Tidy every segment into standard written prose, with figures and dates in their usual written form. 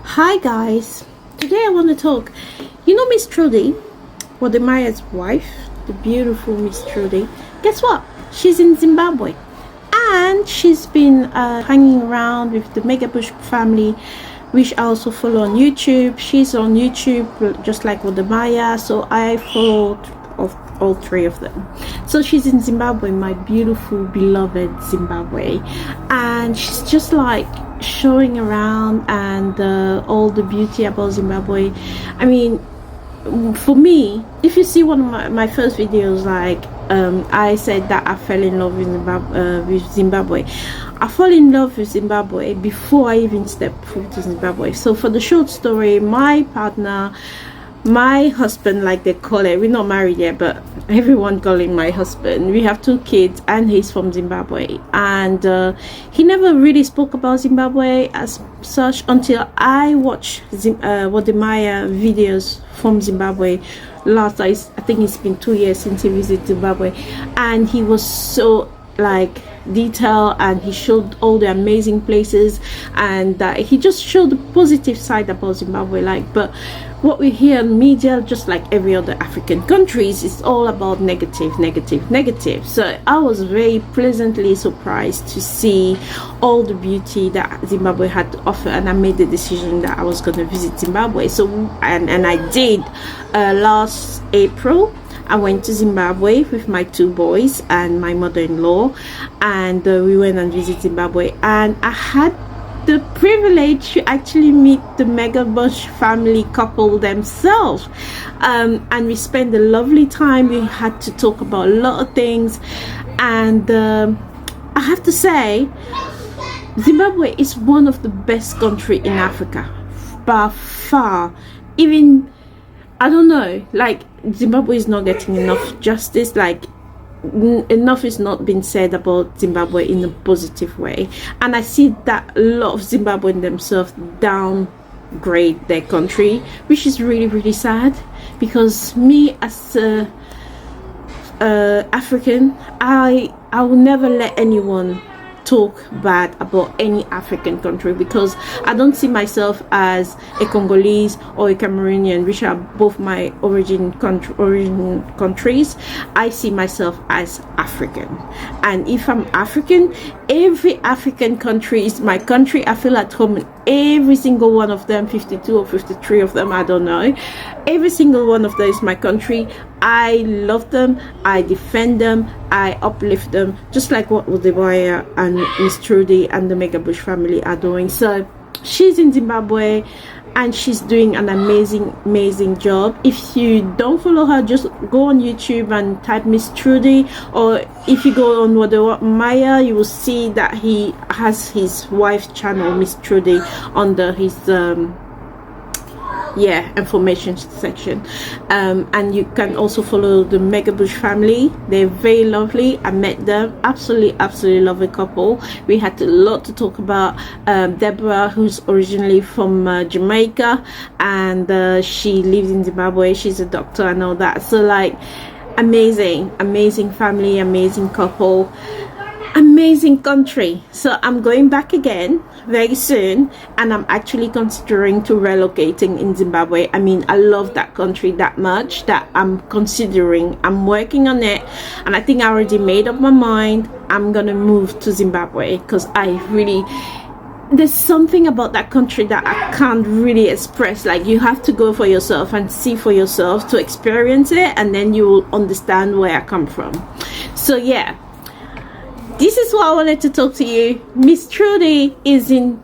Hi guys, today I want to talk. You know Miss Trudy, Wodemaya's wife, the beautiful Miss Trudy. Guess what? She's in Zimbabwe, and she's been hanging around with the Mega Bush family, which I also follow on YouTube. She's on YouTube just like Wodemaya, so I followed of all three of them. So she's in Zimbabwe, my beautiful beloved Zimbabwe, and she's just like showing around and all the beauty about Zimbabwe. I mean, for me, if you see one of my first videos, like I said that I fell in love with Zimbabwe. I fell in love with Zimbabwe before I even stepped foot to Zimbabwe. So for the short story, my partner, my husband, like they call it, we're not married yet, but everyone call him my husband. We have 2 kids and he's from Zimbabwe, and he never really spoke about Zimbabwe as such until I watched Wodemaya videos from Zimbabwe. Last I think it's been 2 years since he visited Zimbabwe, and he was so like detail, and he showed all the amazing places, and he just showed the positive side about Zimbabwe. Like, but what we hear in media, just like every other African countries, is all about negative. So I was very pleasantly surprised to see all the beauty that Zimbabwe had to offer, and I made the decision that I was going to visit Zimbabwe. So and I did. Last April I went to Zimbabwe with my 2 boys and my mother-in-law, and we went and visited Zimbabwe, and I had the privilege to actually meet the Mega Bush family couple themselves, and we spent a lovely time. We had to talk about a lot of things, and I have to say, Zimbabwe is one of the best countries in Africa by far. Even, I don't know, like, Zimbabwe is not getting enough justice. Like, enough is not being said about Zimbabwe in a positive way, and I see that a lot of Zimbabweans themselves downgrade their country, which is really sad, because me as a African, I will never let anyone talk bad about any African country, because I don't see myself as a Congolese or a Cameroonian, which are both my origin countries. I see myself as African, and if I'm African, every African country is my country. I feel at home in every single one of them, 52 or 53 of them, I don't know. Every single one of them is my country. I love them, I defend them, I uplift them, just like what Wodemaya and Miss Trudy and the Mega Bush family are doing. So she's in Zimbabwe, and she's doing an amazing job. If you don't follow her, just go on YouTube and type Miss Trudy, or if you go on Wodemaya, you will see that he has his wife's channel, Miss Trudy, under his information section, and you can also follow the Mega Bush family. They're very lovely. I met them, absolutely lovely couple. We had a lot to talk about. Deborah, who's originally from Jamaica, and she lives in Zimbabwe. She's a doctor and all that. So, like, amazing family, amazing couple, amazing country. So I'm going back again very soon, and I'm actually considering to relocating in Zimbabwe. I mean, I love that country that much that I'm working on it, and I think I already made up my mind. I'm gonna move to Zimbabwe, because there's something about that country that I can't really express. Like, you have to go for yourself and see for yourself to experience it, and then you will understand where I come from. So yeah, this is what I wanted to talk to you. Miss Trudy is in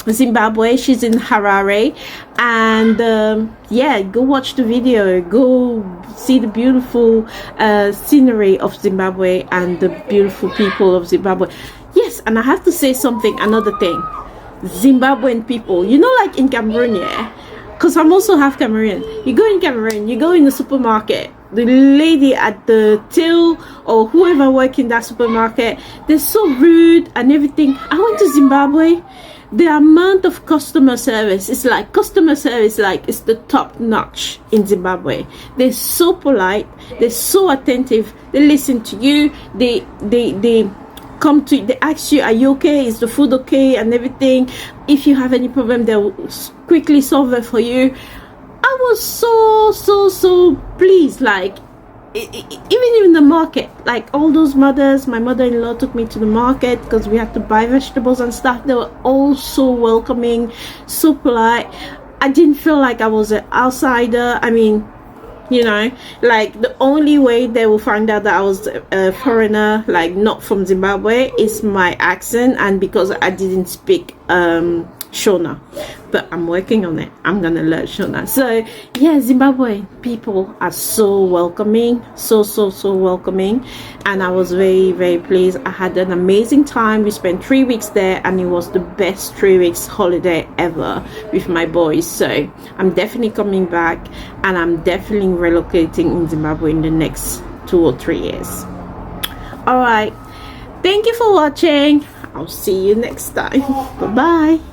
Zimbabwe. She's in Harare, and go watch the video. Go see the beautiful scenery of Zimbabwe and the beautiful people of Zimbabwe. Yes, and I have to say another thing. Zimbabwean people, you know, like in Cameroon, yeah, because I'm also half Cameroonian. You go in Cameroon, you go in the supermarket, the lady at the till or whoever work in that supermarket, they're so rude and everything. I went to Zimbabwe. The amount of customer service, it's like it's the top notch in Zimbabwe. They're so polite, they're so attentive, they listen to you, they come to, they ask you, are you okay, is the food okay, and everything. If you have any problem, they'll quickly solve it for you. I was so pleased. Like, even in the market, like all those mothers, my mother-in-law took me to the market because we had to buy vegetables and stuff. They were all so welcoming, so polite. I didn't feel like I was an outsider. I mean, you know, like the only way they will find out that I was a foreigner, like not from Zimbabwe, is my accent, and because I didn't speak Shona. But I'm working on it. I'm gonna learn Shona. So yeah, Zimbabwe people are so welcoming, so welcoming, and I was very pleased. I had an amazing time. We spent 3 weeks there, and it was the best 3 weeks holiday ever with my boys. So I'm definitely coming back, and I'm definitely relocating in Zimbabwe in the next 2 or 3 years. All right, thank you for watching. I'll see you next time. Bye bye.